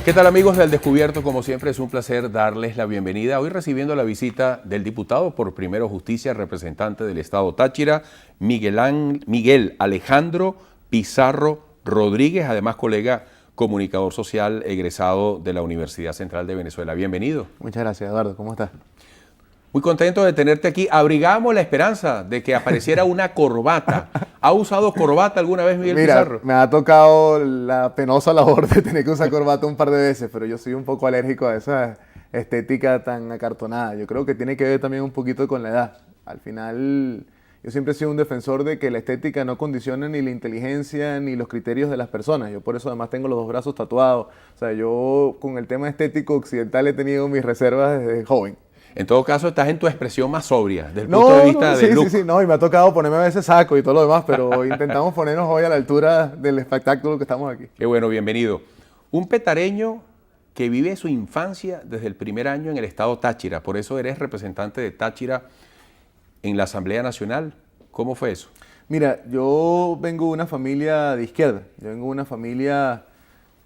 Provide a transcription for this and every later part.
¿Qué tal, amigos del Descubierto? Como siempre es un placer darles la bienvenida. Hoy recibiendo la visita del diputado por Primero Justicia, representante del Estado Táchira, Miguel Alejandro Pizarro Rodríguez, además colega comunicador social egresado de la Universidad Central de Venezuela. Bienvenido. Muchas gracias, Eduardo. ¿Cómo estás? Muy contento de tenerte aquí. Abrigamos la esperanza de que apareciera una corbata. ¿Ha usado corbata alguna vez, Miguel Pizarro? Me ha tocado la penosa labor de tener que usar corbata un par de veces, pero yo soy un poco alérgico a esa estética tan acartonada. Yo creo que tiene que ver también un poquito con la edad. Al final, yo siempre he sido un defensor de que la estética no condiciona ni la inteligencia ni los criterios de las personas. Yo por eso además tengo los dos brazos tatuados. O sea, yo con el tema estético occidental he tenido mis reservas desde joven. En todo caso, estás en tu expresión más sobria, desde el punto de vista del look. Sí, no, y me ha tocado ponerme a veces saco y todo lo demás, pero intentamos ponernos hoy a la altura del espectáculo que estamos aquí. Qué bueno, bienvenido. Un petareño que vive su infancia desde el primer año en el estado Táchira, por eso eres representante de Táchira en la Asamblea Nacional. ¿Cómo fue eso? Mira, yo vengo de una familia de izquierda, yo vengo de una familia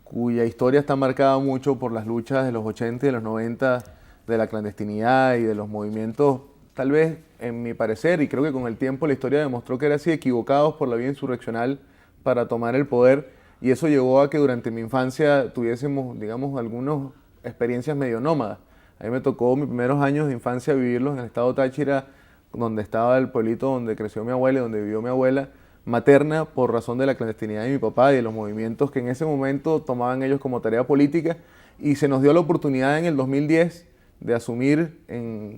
cuya historia está marcada mucho por las luchas de los 80 y de los 90, de la clandestinidad y de los movimientos, tal vez en mi parecer, y creo que con el tiempo la historia demostró que eran así, equivocados por la vía insurreccional para tomar el poder, y eso llevó a que durante mi infancia tuviésemos, digamos, algunas experiencias medio nómadas. A mí me tocó mis primeros años de infancia vivirlos en el estado Táchira, donde estaba el pueblito donde creció mi abuela y donde vivió mi abuela materna, por razón de la clandestinidad de mi papá y de los movimientos que en ese momento tomaban ellos como tarea política, y se nos dio la oportunidad en el 2010 de asumir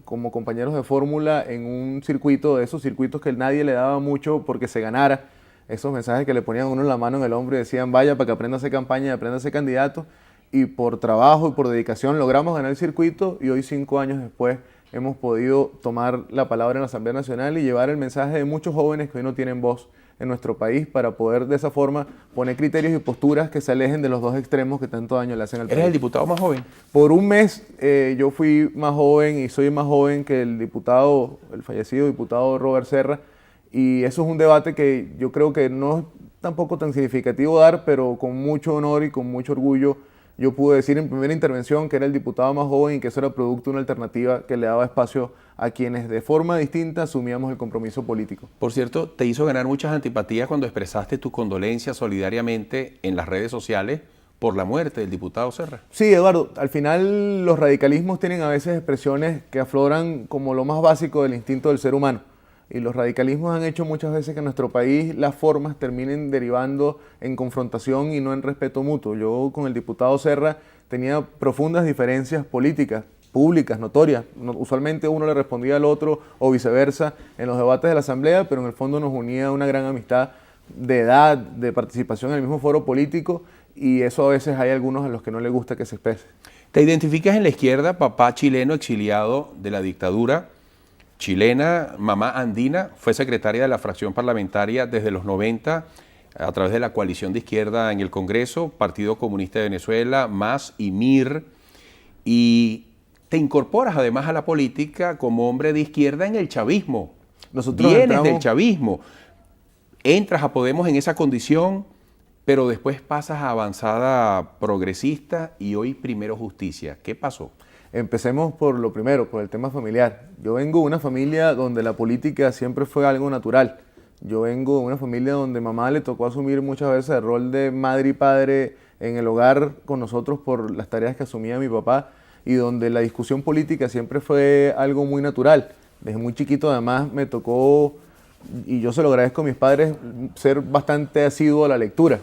como compañeros de fórmula en un circuito, de esos circuitos que nadie le daba mucho porque se ganara, esos mensajes que le ponían uno la mano en el hombro y decían vaya para que aprenda a hacer campaña y aprenda a ser candidato, y por trabajo y por dedicación logramos ganar el circuito, y hoy 5 años después hemos podido tomar la palabra en la Asamblea Nacional y llevar el mensaje de muchos jóvenes que hoy no tienen voz en nuestro país, para poder de esa forma poner criterios y posturas que se alejen de los dos extremos que tanto daño le hacen al país. ¿Eres el diputado más joven? Por un mes yo fui más joven y soy más joven que el diputado, el fallecido diputado Robert Serra, y eso es un debate que yo creo que no es tampoco tan significativo dar, pero con mucho honor y con mucho orgullo yo pude decir en primera intervención que era el diputado más joven y que eso era producto de una alternativa que le daba espacio a quienes de forma distinta asumíamos el compromiso político. Por cierto, te hizo ganar muchas antipatías cuando expresaste tu condolencia solidariamente en las redes sociales por la muerte del diputado Serra. Sí, Eduardo, al final los radicalismos tienen a veces expresiones que afloran como lo más básico del instinto del ser humano. Y los radicalismos han hecho muchas veces que en nuestro país las formas terminen derivando en confrontación y no en respeto mutuo. Yo con el diputado Serra tenía profundas diferencias políticas, públicas, notorias. Usualmente uno le respondía al otro o viceversa en los debates de la Asamblea, pero en el fondo nos unía una gran amistad de edad, de participación en el mismo foro político, y eso a veces hay algunos a los que no les gusta que se exprese. ¿Te identificas en la izquierda, papá chileno exiliado de la dictadura chilena, mamá andina, fue secretaria de la fracción parlamentaria desde los 90 a través de la coalición de izquierda en el Congreso, Partido Comunista de Venezuela, MAS y MIR, y te incorporas además a la política como hombre de izquierda en el chavismo? Vienes del chavismo, entras a Podemos en esa condición, pero después pasas a Avanzada Progresista y hoy Primero Justicia. ¿Qué pasó? Empecemos por lo primero, por el tema familiar. Yo vengo de una familia donde la política siempre fue algo natural. Yo vengo de una familia donde mamá le tocó asumir muchas veces el rol de madre y padre en el hogar con nosotros por las tareas que asumía mi papá, y donde la discusión política siempre fue algo muy natural. Desde muy chiquito además me tocó, y yo se lo agradezco a mis padres, ser bastante asiduo a la lectura.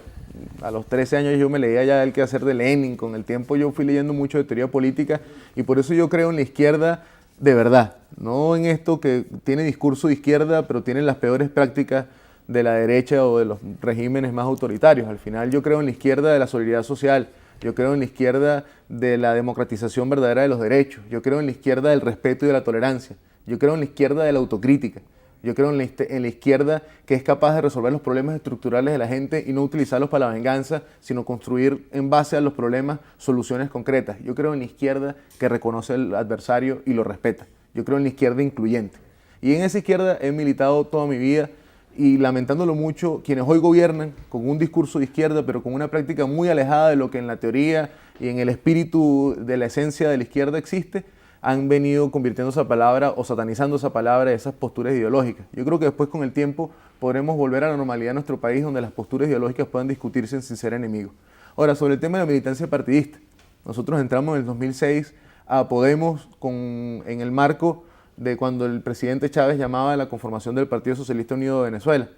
A los 13 años yo me leía ya El quehacer de Lenin. Con el tiempo yo fui leyendo mucho de teoría política, y por eso yo creo en la izquierda de verdad, no en esto que tiene discurso de izquierda pero tiene las peores prácticas de la derecha o de los regímenes más autoritarios. Al final yo creo en la izquierda de la solidaridad social, yo creo en la izquierda de la democratización verdadera de los derechos, yo creo en la izquierda del respeto y de la tolerancia, yo creo en la izquierda de la autocrítica. Yo creo en la izquierda que es capaz de resolver los problemas estructurales de la gente y no utilizarlos para la venganza, sino construir en base a los problemas soluciones concretas. Yo creo en la izquierda que reconoce al adversario y lo respeta. Yo creo en la izquierda incluyente. Y en esa izquierda he militado toda mi vida, y lamentándolo mucho, quienes hoy gobiernan con un discurso de izquierda, pero con una práctica muy alejada de lo que en la teoría y en el espíritu de la esencia de la izquierda existe, han venido convirtiendo esa palabra o satanizando esa palabra, esas posturas ideológicas. Yo creo que después con el tiempo podremos volver a la normalidad en nuestro país donde las posturas ideológicas puedan discutirse sin ser enemigos. Ahora, sobre el tema de la militancia partidista, nosotros entramos en el 2006 a Podemos en el marco de cuando el presidente Chávez llamaba a la conformación del Partido Socialista Unido de Venezuela.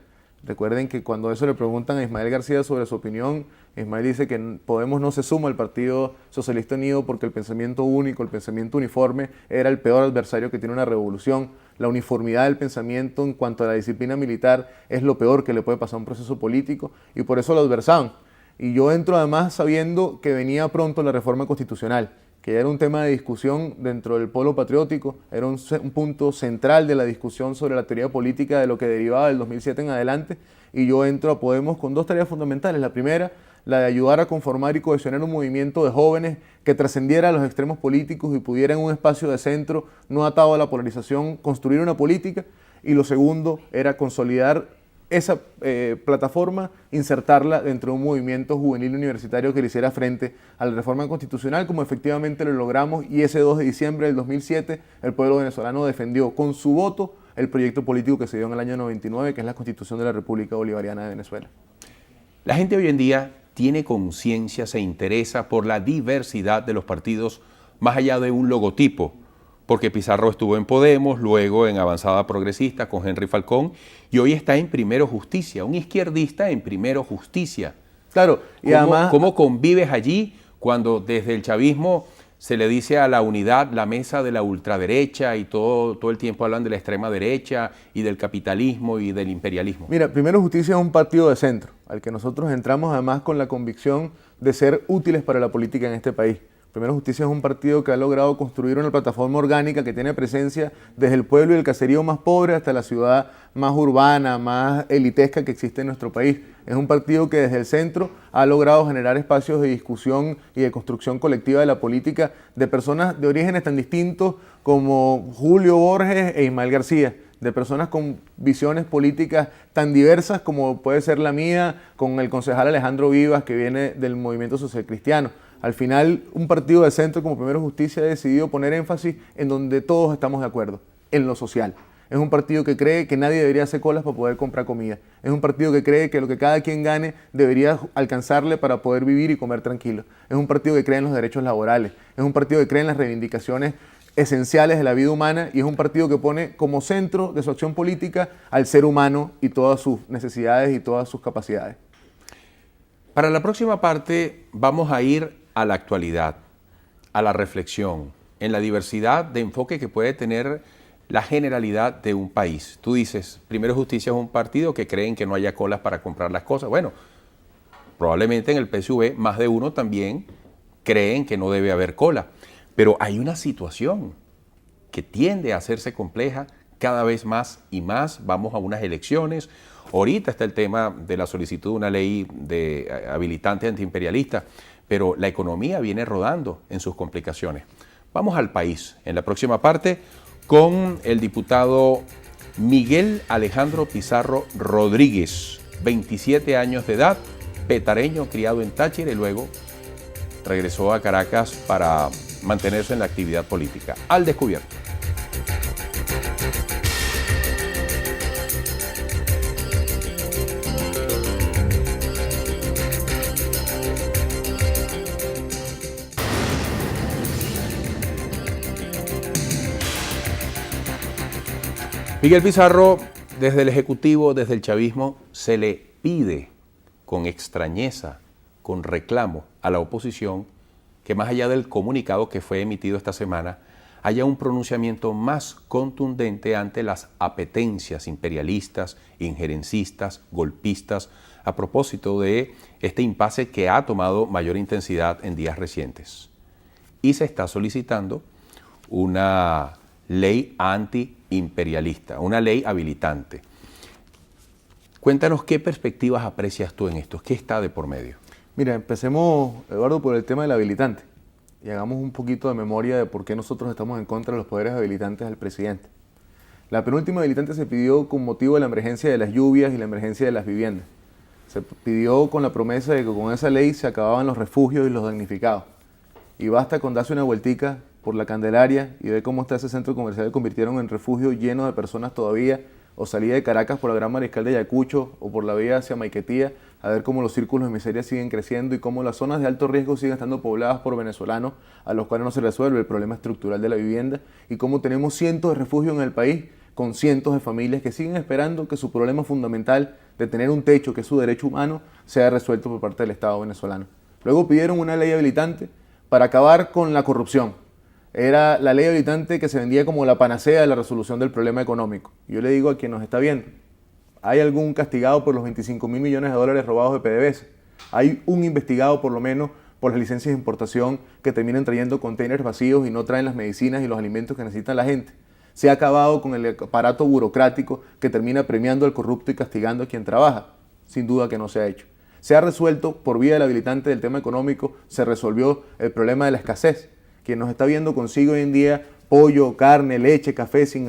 Recuerden que cuando eso le preguntan a Ismael García sobre su opinión, Ismael dice que Podemos no se suma al Partido Socialista Unido porque el pensamiento único, el pensamiento uniforme, era el peor adversario que tiene una revolución. La uniformidad del pensamiento en cuanto a la disciplina militar es lo peor que le puede pasar a un proceso político y por eso lo adversaban. Y yo entro además sabiendo que venía pronto la reforma constitucional, que ya era un tema de discusión dentro del polo patriótico, era un punto central de la discusión sobre la teoría política de lo que derivaba del 2007 en adelante, y yo entro a Podemos con dos tareas fundamentales. La primera, la de ayudar a conformar y cohesionar un movimiento de jóvenes que trascendiera a los extremos políticos y pudiera en un espacio de centro, no atado a la polarización, construir una política, y lo segundo era consolidar esa plataforma, insertarla dentro de un movimiento juvenil universitario que le hiciera frente a la reforma constitucional, como efectivamente lo logramos, y ese 2 de diciembre del 2007 el pueblo venezolano defendió con su voto el proyecto político que se dio en el año 99, que es la Constitución de la República Bolivariana de Venezuela. La gente hoy en día tiene conciencia, se interesa por la diversidad de los partidos más allá de un logotipo, porque Pizarro estuvo en Podemos, luego en Avanzada Progresista con Henry Falcón, y hoy está en Primero Justicia, un izquierdista en Primero Justicia. Claro, y además, ¿Cómo convives allí cuando desde el chavismo se le dice a la unidad la mesa de la ultraderecha y todo el tiempo hablan de la extrema derecha y del capitalismo y del imperialismo? Mira, Primero Justicia es un partido de centro, al que nosotros entramos además con la convicción de ser útiles para la política en este país. Primero Justicia es un partido que ha logrado construir una plataforma orgánica que tiene presencia desde el pueblo y el caserío más pobre hasta la ciudad más urbana, más elitesca que existe en nuestro país. Es un partido que desde el centro ha logrado generar espacios de discusión y de construcción colectiva de la política de personas de orígenes tan distintos como Julio Borges e Ismael García, de personas con visiones políticas tan diversas como puede ser la mía, con el concejal Alejandro Vivas, que viene del movimiento social cristiano. Al final, un partido de centro como Primero Justicia ha decidido poner énfasis en donde todos estamos de acuerdo, en lo social. Es un partido que cree que nadie debería hacer colas para poder comprar comida. Es un partido que cree que lo que cada quien gane debería alcanzarle para poder vivir y comer tranquilo. Es un partido que cree en los derechos laborales. Es un partido que cree en las reivindicaciones esenciales de la vida humana y es un partido que pone como centro de su acción política al ser humano y todas sus necesidades y todas sus capacidades. Para la próxima parte vamos a ir a la actualidad, a la reflexión, en la diversidad de enfoque que puede tener la generalidad de un país. Tú dices, Primero Justicia es un partido que creen que no haya colas para comprar las cosas. Bueno, probablemente en el PSV más de uno también creen que no debe haber cola. Pero hay una situación que tiende a hacerse compleja cada vez más y más. Vamos a unas elecciones. Ahorita está el tema de la solicitud de una ley de habilitante antiimperialista, pero la economía viene rodando en sus complicaciones. Vamos al país. En la próxima parte con el diputado Miguel Alejandro Pizarro Rodríguez, 27 años de edad, petareño, criado en Táchira y luego regresó a Caracas para mantenerse en la actividad política. Al descubierto. Miguel Pizarro, desde el Ejecutivo, desde el chavismo, se le pide con extrañeza, con reclamo a la oposición que más allá del comunicado que fue emitido esta semana, haya un pronunciamiento más contundente ante las apetencias imperialistas, injerencistas, golpistas, a propósito de este impasse que ha tomado mayor intensidad en días recientes. Y se está solicitando una ley antiimperialista, una ley habilitante. Cuéntanos qué perspectivas aprecias tú en esto, qué está de por medio. Mira, empecemos, Eduardo, por el tema del habilitante y hagamos un poquito de memoria de por qué nosotros estamos en contra de los poderes habilitantes del presidente. La penúltima habilitante se pidió con motivo de la emergencia de las lluvias y la emergencia de las viviendas. Se pidió con la promesa de que con esa ley se acababan los refugios y los damnificados. Y basta con darse una vueltica por la Candelaria y ver cómo está ese centro comercial que convirtieron en refugio lleno de personas todavía, o salida de Caracas por la Gran Mariscal de Ayacucho o por la vía hacia Maiquetía, a ver cómo los círculos de miseria siguen creciendo y cómo las zonas de alto riesgo siguen estando pobladas por venezolanos a los cuales no se resuelve el problema estructural de la vivienda, y cómo tenemos cientos de refugios en el país con cientos de familias que siguen esperando que su problema fundamental de tener un techo, que es su derecho humano, sea resuelto por parte del Estado venezolano. Luego pidieron una ley habilitante para acabar con la corrupción. Era la ley habilitante que se vendía como la panacea de la resolución del problema económico. Yo le digo a quien nos está viendo, ¿hay algún castigado por los 25.000 millones de dólares robados de PDVSA? ¿Hay un investigado por lo menos por las licencias de importación que terminan trayendo containers vacíos y no traen las medicinas y los alimentos que necesita la gente? Se ha acabado con el aparato burocrático que termina premiando al corrupto y castigando a quien trabaja. Sin duda que no se ha hecho. Se ha resuelto por vía del habilitante del tema económico, se resolvió el problema de la escasez. Quien nos está viendo consigue hoy en día pollo, carne, leche, café sin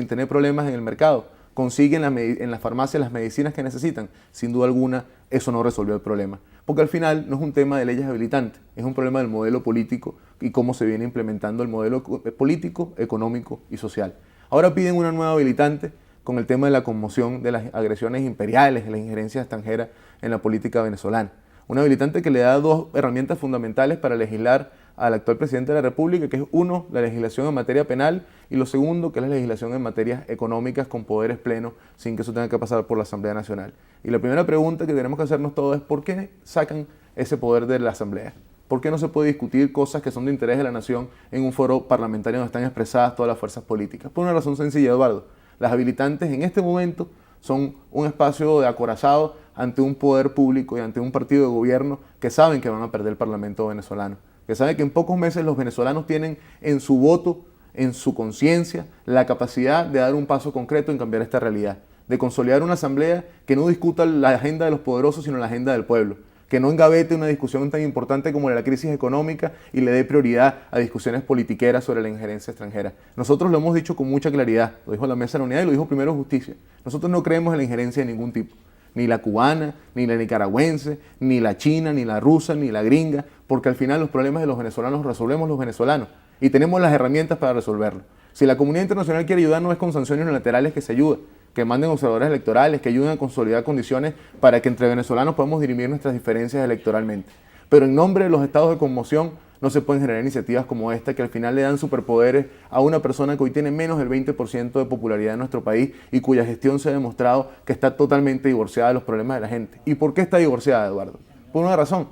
tener problemas en el mercado. Consiguen en las farmacias las medicinas que necesitan. Sin duda alguna, eso no resolvió el problema. Porque al final no es un tema de leyes habilitantes, es un problema del modelo político y cómo se viene implementando el modelo político, económico y social. Ahora piden una nueva habilitante con el tema de la conmoción de las agresiones imperiales, de las injerencias extranjeras en la política venezolana. Una habilitante que le da dos herramientas fundamentales para legislar al actual presidente de la República, que es uno, la legislación en materia penal, y lo segundo, que es la legislación en materias económicas con poderes plenos, sin que eso tenga que pasar por la Asamblea Nacional. Y la primera pregunta que tenemos que hacernos todos es ¿por qué sacan ese poder de la Asamblea? ¿Por qué no se puede discutir cosas que son de interés de la nación en un foro parlamentario donde están expresadas todas las fuerzas políticas? Por una razón sencilla, Eduardo. Las habilitantes en este momento son un espacio de acorazado ante un poder público y ante un partido de gobierno que saben que van a perder el Parlamento venezolano, que saben que en pocos meses los venezolanos tienen en su voto, en su conciencia, la capacidad de dar un paso concreto en cambiar esta realidad, de consolidar una asamblea que no discuta la agenda de los poderosos, sino la agenda del pueblo, que no engavete una discusión tan importante como la crisis económica y le dé prioridad a discusiones politiqueras sobre la injerencia extranjera. Nosotros lo hemos dicho con mucha claridad, lo dijo la Mesa de la Unidad y lo dijo primero Justicia. Nosotros no creemos en la injerencia de ningún tipo, ni la cubana, ni la nicaragüense, ni la china, ni la rusa, ni la gringa, porque al final los problemas de los venezolanos los resolvemos los venezolanos y tenemos las herramientas para resolverlos. Si la comunidad internacional quiere ayudar, no es con sanciones unilaterales que se ayuda, que manden observadores electorales, que ayuden a consolidar condiciones para que entre venezolanos podamos dirimir nuestras diferencias electoralmente. Pero en nombre de los estados de conmoción no se pueden generar iniciativas como esta que al final le dan superpoderes a una persona que hoy tiene menos del 20% de popularidad en nuestro país y cuya gestión se ha demostrado que está totalmente divorciada de los problemas de la gente. ¿Y por qué está divorciada, Eduardo? Por una razón.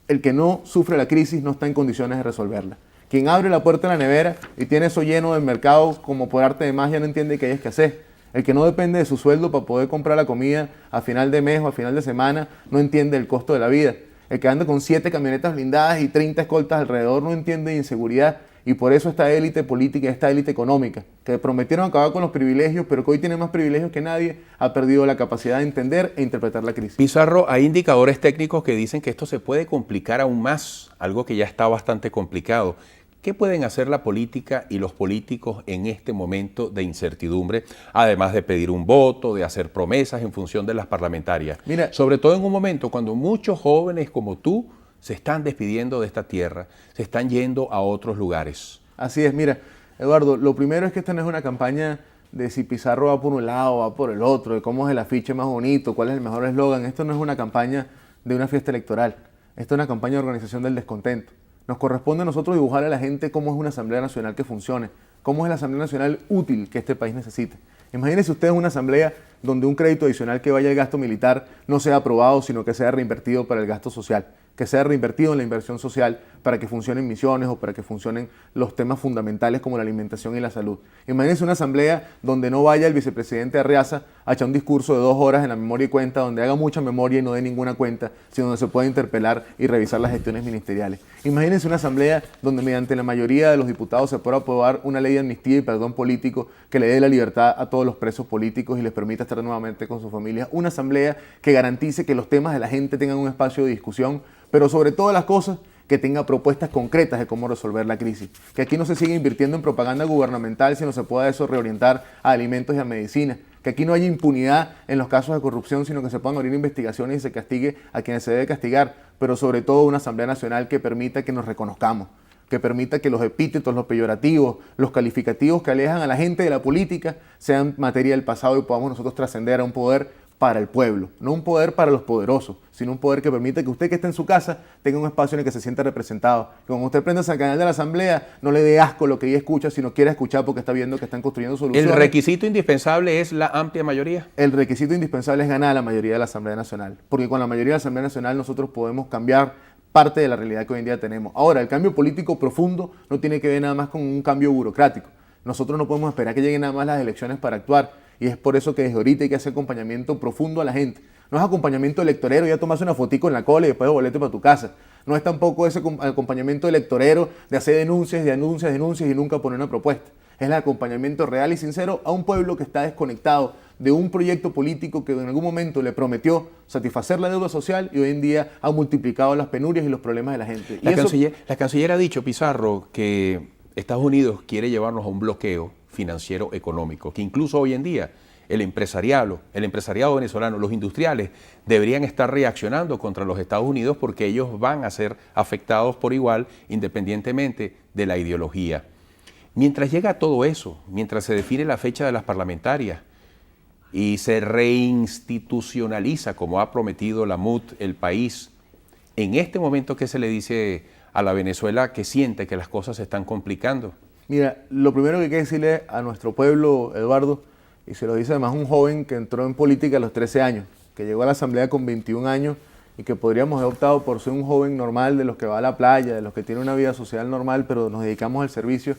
El que no sufre la crisis no está en condiciones de resolverla. Quien abre la puerta de la nevera y tiene eso lleno del mercado como por arte de magia no entiende que hay escasez. El que no depende de su sueldo para poder comprar la comida a final de mes o a final de semana no entiende el costo de la vida. El que anda con 7 camionetas blindadas y 30 escoltas alrededor no entiende de inseguridad. Y por eso esta élite política, esta élite económica, que prometieron acabar con los privilegios, pero que hoy tiene más privilegios que nadie, ha perdido la capacidad de entender e interpretar la crisis. Pizarro, hay indicadores técnicos que dicen que esto se puede complicar aún más, algo que ya está bastante complicado. ¿Qué pueden hacer la política y los políticos en este momento de incertidumbre, además de pedir un voto, de hacer promesas en función de las parlamentarias? Mira, sobre todo en un momento cuando muchos jóvenes como tú se están despidiendo de esta tierra, se están yendo a otros lugares. Así es, mira, Eduardo, lo primero es que esta no es una campaña de si Pizarro va por un lado o va por el otro, de cómo es el afiche más bonito, cuál es el mejor eslogan. Esto no es una campaña de una fiesta electoral, esto es una campaña de organización del descontento. Nos corresponde a nosotros dibujar a la gente cómo es una Asamblea Nacional que funcione, cómo es la Asamblea Nacional útil que este país necesita. Imagínense ustedes una asamblea donde un crédito adicional que vaya al gasto militar no sea aprobado, sino que sea reinvertido para el gasto social, que sea reinvertido en la inversión social para que funcionen misiones o para que funcionen los temas fundamentales como la alimentación y la salud. Imagínense una asamblea donde no vaya el vicepresidente Arriaza a echar un discurso de 2 horas en la memoria y cuenta, donde haga mucha memoria y no dé ninguna cuenta, sino donde se pueda interpelar y revisar las gestiones ministeriales. Imagínense una asamblea donde mediante la mayoría de los diputados se pueda aprobar una ley de amnistía y perdón político que le dé la libertad a todos los presos políticos y les permita estar nuevamente con sus familias. Una asamblea que garantice que los temas de la gente tengan un espacio de discusión, pero sobre todas las cosas, que tenga propuestas concretas de cómo resolver la crisis. Que aquí no se siga invirtiendo en propaganda gubernamental, sino se pueda eso reorientar a alimentos y a medicina. Que aquí no haya impunidad en los casos de corrupción, sino que se puedan abrir investigaciones y se castigue a quienes se debe castigar, pero sobre todo una Asamblea Nacional que permita que nos reconozcamos, que permita que los epítetos, los peyorativos, los calificativos que alejan a la gente de la política sean materia del pasado y podamos nosotros trascender a un poder para el pueblo, no un poder para los poderosos, sino un poder que permita que usted que está en su casa tenga un espacio en el que se sienta representado. Que cuando usted prenda al canal de la Asamblea no le dé asco lo que ella escucha, sino quiera escuchar porque está viendo que están construyendo soluciones. ¿El requisito indispensable es la amplia mayoría? El requisito indispensable es ganar a la mayoría de la Asamblea Nacional, porque con la mayoría de la Asamblea Nacional nosotros podemos cambiar parte de la realidad que hoy en día tenemos. Ahora, el cambio político profundo no tiene que ver nada más con un cambio burocrático. Nosotros no podemos esperar que lleguen nada más las elecciones para actuar. Y es por eso que desde ahorita hay que hacer acompañamiento profundo a la gente. No es acompañamiento electorero, ya tomarse una fotico en la cola y después volverte para tu casa. No es tampoco ese acompañamiento electorero de hacer denuncias y nunca poner una propuesta. Es el acompañamiento real y sincero a un pueblo que está desconectado de un proyecto político que en algún momento le prometió satisfacer la deuda social y hoy en día ha multiplicado las penurias y los problemas de la gente. La canciller ha dicho, Pizarro, que Estados Unidos quiere llevarnos a un bloqueo financiero económico, que incluso hoy en día el empresariado venezolano, los industriales, deberían estar reaccionando contra los Estados Unidos porque ellos van a ser afectados por igual independientemente de la ideología. Mientras llega todo eso, mientras se define la fecha de las parlamentarias y se reinstitucionaliza, como ha prometido la MUD, el país, en este momento, ¿qué se le dice a la Venezuela que siente que las cosas se están complicando? Mira, lo primero que hay que decirle a nuestro pueblo, Eduardo, y se lo dice además un joven que entró en política a los 13 años, que llegó a la Asamblea con 21 años y que podríamos haber optado por ser un joven normal de los que va a la playa, de los que tiene una vida social normal, pero nos dedicamos al servicio,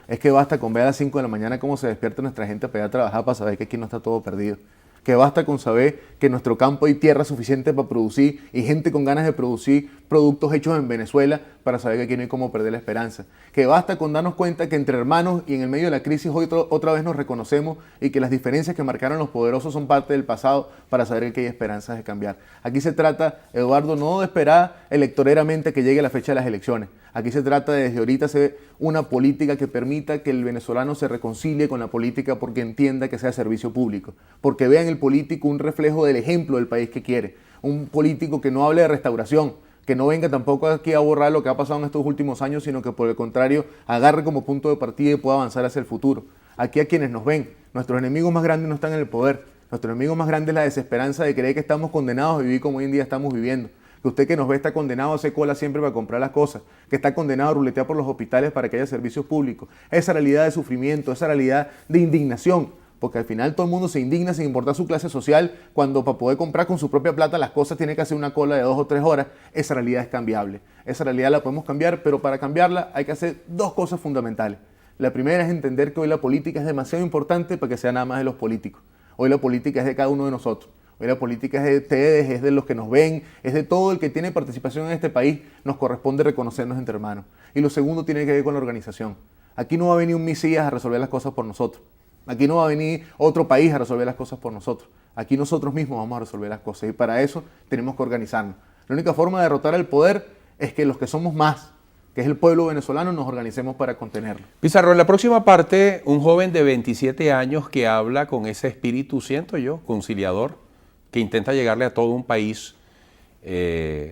es que basta con ver a las 5 de la mañana cómo se despierta nuestra gente para ir a trabajar para saber que aquí no está todo perdido. Que basta con saber que en nuestro campo hay tierra suficiente para producir y gente con ganas de producir productos hechos en Venezuela para saber que aquí no hay cómo perder la esperanza. Que basta con darnos cuenta que entre hermanos y en el medio de la crisis hoy otra vez nos reconocemos y que las diferencias que marcaron los poderosos son parte del pasado para saber que hay esperanzas de cambiar. Aquí se trata, Eduardo, no de esperar electoreramente que llegue la fecha de las elecciones. Aquí se trata de desde ahorita hacer una política que permita que el venezolano se reconcilie con la política porque entienda que sea servicio público, porque vea en el político un reflejo del ejemplo del país que quiere, un político que no hable de restauración, que no venga tampoco aquí a borrar lo que ha pasado en estos últimos años, sino que por el contrario agarre como punto de partida y pueda avanzar hacia el futuro. Aquí a quienes nos ven, nuestros enemigos más grandes no están en el poder, nuestro enemigo más grande es la desesperanza de creer que estamos condenados a vivir como hoy en día estamos viviendo. Que usted que nos ve está condenado a hacer cola siempre para comprar las cosas, que está condenado a ruletear por los hospitales para que haya servicios públicos. Esa realidad de sufrimiento, esa realidad de indignación, porque al final todo el mundo se indigna sin importar su clase social, cuando para poder comprar con su propia plata las cosas tiene que hacer una cola de 2 o 3 horas. Esa realidad es cambiable, esa realidad la podemos cambiar, pero para cambiarla hay que hacer 2 cosas fundamentales. La primera es entender que hoy la política es demasiado importante para que sea nada más de los políticos. Hoy la política es de cada uno de nosotros. Hoy la política es de ustedes, es de los que nos ven, es de todo el que tiene participación en este país. Nos corresponde reconocernos entre hermanos. Y lo segundo tiene que ver con la organización. Aquí no va a venir un Mesías a resolver las cosas por nosotros. Aquí no va a venir otro país a resolver las cosas por nosotros. Aquí nosotros mismos vamos a resolver las cosas y para eso tenemos que organizarnos. La única forma de derrotar al poder es que los que somos más, que es el pueblo venezolano, nos organicemos para contenerlo. Pizarro, en la próxima parte, un joven de 27 años que habla con ese espíritu, siento yo, conciliador, que intenta llegarle a todo un país,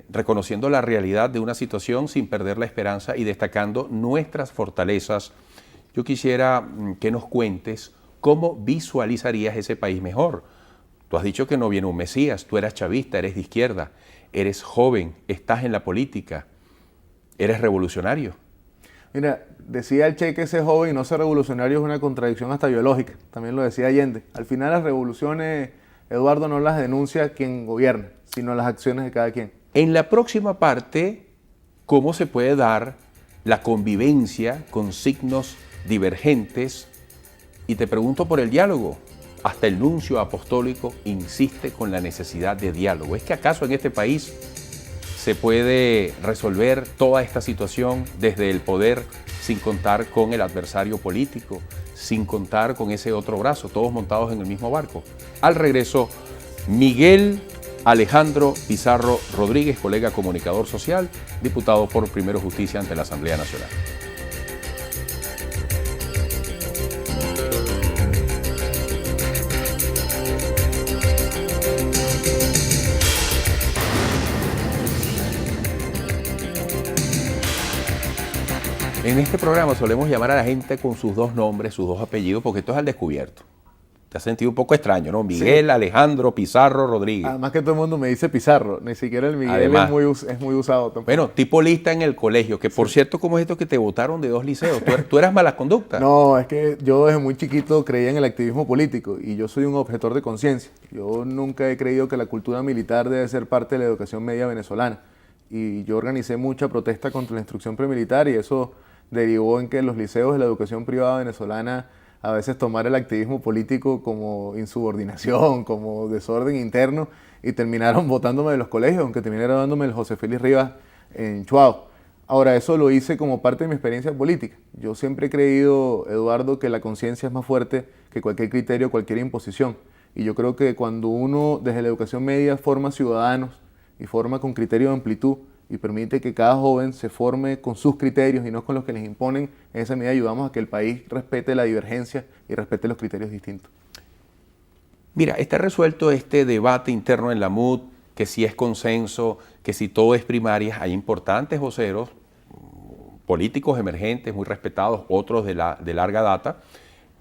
reconociendo la realidad de una situación sin perder la esperanza y destacando nuestras fortalezas. Yo quisiera que nos cuentes cómo visualizarías ese país mejor. Tú has dicho que no viene un Mesías, tú eres chavista, eres de izquierda, eres joven, estás en la política, eres revolucionario. Mira, decía el Che que ese joven y no ser revolucionario es una contradicción hasta biológica, también lo decía Allende. Al final las revoluciones, Eduardo, no las denuncia quien gobierna, sino las acciones de cada quien. En la próxima parte, ¿cómo se puede dar la convivencia con signos divergentes? Y te pregunto por el diálogo. Hasta el nuncio apostólico insiste con la necesidad de diálogo. ¿Es que acaso en este país se puede resolver toda esta situación desde el poder sin contar con el adversario político, sin contar con ese otro brazo, todos montados en el mismo barco? Al regreso, Miguel Alejandro Pizarro Rodríguez, colega comunicador social, diputado por Primero Justicia ante la Asamblea Nacional. En este programa solemos llamar a la gente con sus dos nombres, sus dos apellidos, porque esto es al descubierto. Te has sentido un poco extraño, ¿no? Miguel, sí. Alejandro Pizarro Rodríguez. Además que todo el mundo me dice Pizarro, ni siquiera el Miguel. Además, es muy usado tampoco. Bueno, tipo lista en el colegio, que por sí. Cierto, ¿cómo es esto que te votaron de 2 liceos? ¿Tú eras mala conducta? No, es que yo desde muy chiquito creía en el activismo político y yo soy un objetor de conciencia. Yo nunca he creído que la cultura militar debe ser parte de la educación media venezolana. Y yo organicé mucha protesta contra la instrucción premilitar y eso derivó en que los liceos de la educación privada venezolana a veces tomar el activismo político como insubordinación, como desorden interno, y terminaron votándome de los colegios, aunque terminé graduándome el José Félix Rivas en Chuao. Ahora, eso lo hice como parte de mi experiencia política. Yo siempre he creído, Eduardo, que la conciencia es más fuerte que cualquier criterio, cualquier imposición. Y yo creo que cuando uno, desde la educación media, forma ciudadanos y forma con criterio de amplitud, y permite que cada joven se forme con sus criterios y no con los que les imponen, en esa medida ayudamos a que el país respete la divergencia y respete los criterios distintos. Mira, está resuelto este debate interno en la MUD, que si es consenso, que si todo es primarias. Hay importantes voceros, políticos emergentes, muy respetados, otros de larga data,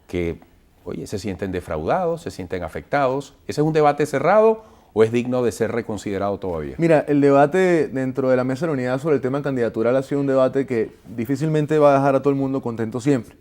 que, oye, se sienten defraudados, se sienten afectados. ¿Ese es un debate cerrado o es digno de ser reconsiderado todavía? Mira, el debate dentro de la mesa de la unidad sobre el tema candidatural ha sido un debate que difícilmente va a dejar a todo el mundo contento siempre,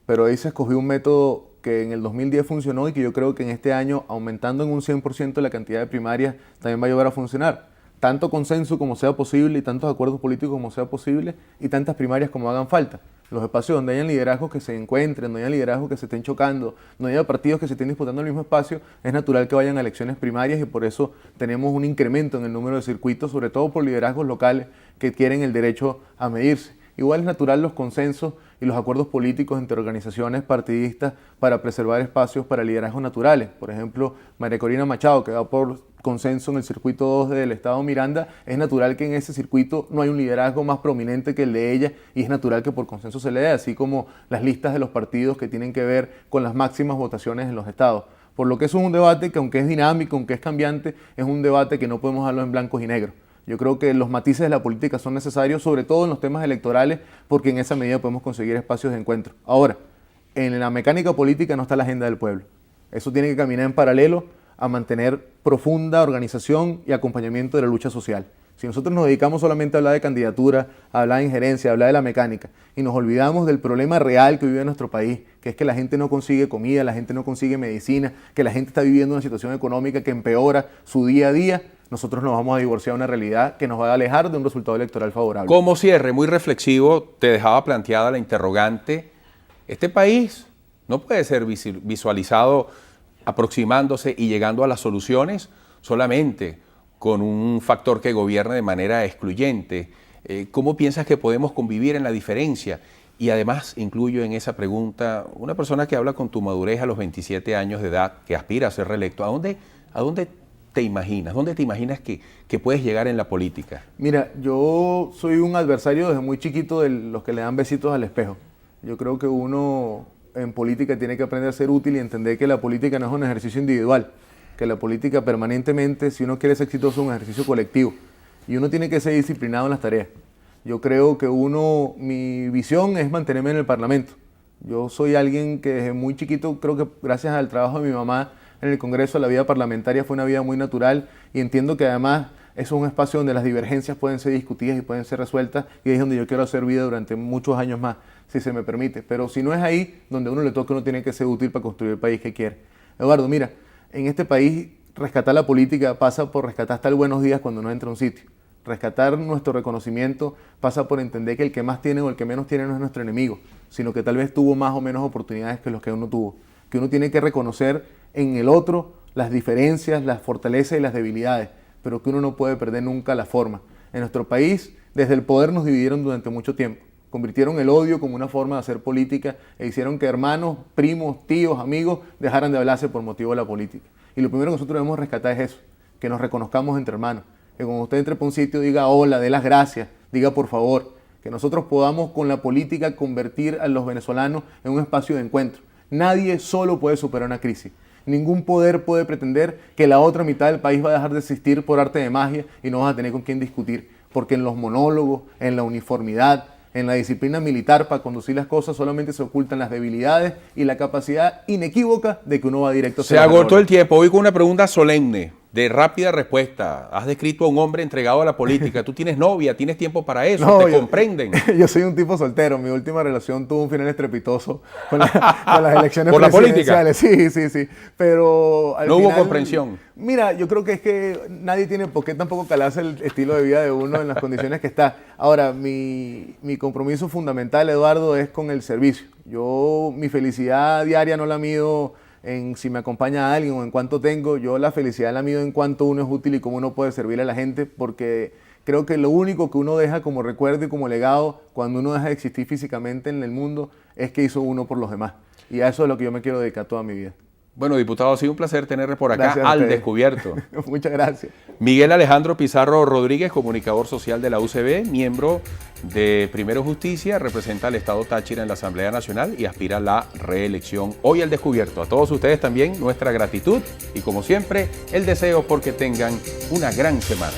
pero ahí se escogió un método que en el 2010 funcionó y que yo creo que en este año, aumentando en un 100% la cantidad de primarias, también va a llevar a funcionar. Tanto consenso como sea posible y tantos acuerdos políticos como sea posible y tantas primarias como hagan falta. Los espacios donde hayan liderazgos que se encuentren, no haya liderazgos que se estén chocando, no haya partidos que se estén disputando el mismo espacio, es natural que vayan a elecciones primarias y por eso tenemos un incremento en el número de circuitos, sobre todo por liderazgos locales que quieren el derecho a medirse. Igual es natural los consensos y los acuerdos políticos entre organizaciones partidistas para preservar espacios para liderazgos naturales. Por ejemplo, María Corina Machado, que va por consenso en el circuito 2 del Estado Miranda, es natural que en ese circuito no hay un liderazgo más prominente que el de ella y es natural que por consenso se le dé, así como las listas de los partidos que tienen que ver con las máximas votaciones en los estados. Por lo que eso es un debate que, aunque es dinámico, aunque es cambiante, es un debate que no podemos darlo en blancos y negros. Yo creo que los matices de la política son necesarios, sobre todo en los temas electorales, porque en esa medida podemos conseguir espacios de encuentro. Ahora, en la mecánica política no está la agenda del pueblo. Eso tiene que caminar en paralelo a mantener profunda organización y acompañamiento de la lucha social. Si nosotros nos dedicamos solamente a hablar de candidatura, a hablar de injerencia, a hablar de la mecánica, y nos olvidamos del problema real que vive nuestro país, que es que la gente no consigue comida, la gente no consigue medicina, que la gente está viviendo una situación económica que empeora su día a día, nosotros nos vamos a divorciar de una realidad que nos va a alejar de un resultado electoral favorable. Como cierre, muy reflexivo, te dejaba planteada la interrogante. Este país no puede ser visualizado aproximándose y llegando a las soluciones solamente con un factor que gobierne de manera excluyente. ¿Cómo piensas que podemos convivir en la diferencia? Y además incluyo en esa pregunta una persona que habla con tu madurez a los 27 años de edad, que aspira a ser reelecto. ¿A dónde te imaginas? ¿Dónde te imaginas que puedes llegar en la política? Mira, yo soy un adversario desde muy chiquito de los que le dan besitos al espejo. Yo creo que uno en política tiene que aprender a ser útil y entender que la política no es un ejercicio individual, que la política permanentemente, si uno quiere ser exitoso, es un ejercicio colectivo y uno tiene que ser disciplinado en las tareas. Yo creo que mi visión es mantenerme en el Parlamento. Yo soy alguien que desde muy chiquito, creo que gracias al trabajo de mi mamá en el Congreso, la vida parlamentaria fue una vida muy natural y entiendo que además eso es un espacio donde las divergencias pueden ser discutidas y pueden ser resueltas y ahí es donde yo quiero hacer vida durante muchos años más, si se me permite. Pero si no es ahí donde a uno le toca, uno tiene que ser útil para construir el país que quiere. Eduardo, mira, en este país rescatar la política pasa por rescatar hasta el buenos días cuando uno entra a un sitio. Rescatar nuestro reconocimiento pasa por entender que el que más tiene o el que menos tiene no es nuestro enemigo, sino que tal vez tuvo más o menos oportunidades que los que uno tuvo. Que uno tiene que reconocer en el otro las diferencias, las fortalezas y las debilidades, pero que uno no puede perder nunca la forma. En nuestro país, desde el poder nos dividieron durante mucho tiempo. Convirtieron el odio como una forma de hacer política e hicieron que hermanos, primos, tíos, amigos dejaran de hablarse por motivo de la política. Y lo primero que nosotros debemos rescatar es eso, que nos reconozcamos entre hermanos, que cuando usted entre por un sitio diga hola, dé las gracias, diga por favor, que nosotros podamos con la política convertir a los venezolanos en un espacio de encuentro. Nadie solo puede superar una crisis. Ningún poder puede pretender que la otra mitad del país va a dejar de existir por arte de magia y no vas a tener con quién discutir, porque en los monólogos, en la uniformidad, en la disciplina militar para conducir las cosas solamente se ocultan las debilidades y la capacidad inequívoca de que uno va directo hacia Se agotó el tiempo. Hoy con una pregunta solemne, de rápida respuesta. Has descrito a un hombre entregado a la política. Tú tienes novia, tienes tiempo para eso, No, te comprenden. Yo soy un tipo soltero. Mi última relación tuvo un final estrepitoso con las elecciones ¿Por la presidenciales. Sí. Pero al no final, hubo comprensión. Mira, yo creo que es que nadie tiene por qué tampoco calarse el estilo de vida de uno en las condiciones que está. Ahora, mi compromiso fundamental, Eduardo, es con el servicio. Mi felicidad diaria no la mido en si me acompaña alguien o en cuánto tengo. Yo la felicidad la mido en cuánto uno es útil y cómo uno puede servir a la gente, porque creo que lo único que uno deja como recuerdo y como legado cuando uno deja de existir físicamente en el mundo es que hizo uno por los demás. Y a eso es lo que yo me quiero dedicar toda mi vida. Bueno, diputado, ha sido un placer tenerle por acá Gracias a al ustedes. descubierto. Muchas gracias. Miguel Alejandro Pizarro Rodríguez, comunicador social de la UCB, miembro de Primero Justicia, representa al Estado Táchira en la Asamblea Nacional y aspira a la reelección. Hoy al descubierto. A todos ustedes también nuestra gratitud y, como siempre, el deseo porque tengan una gran semana.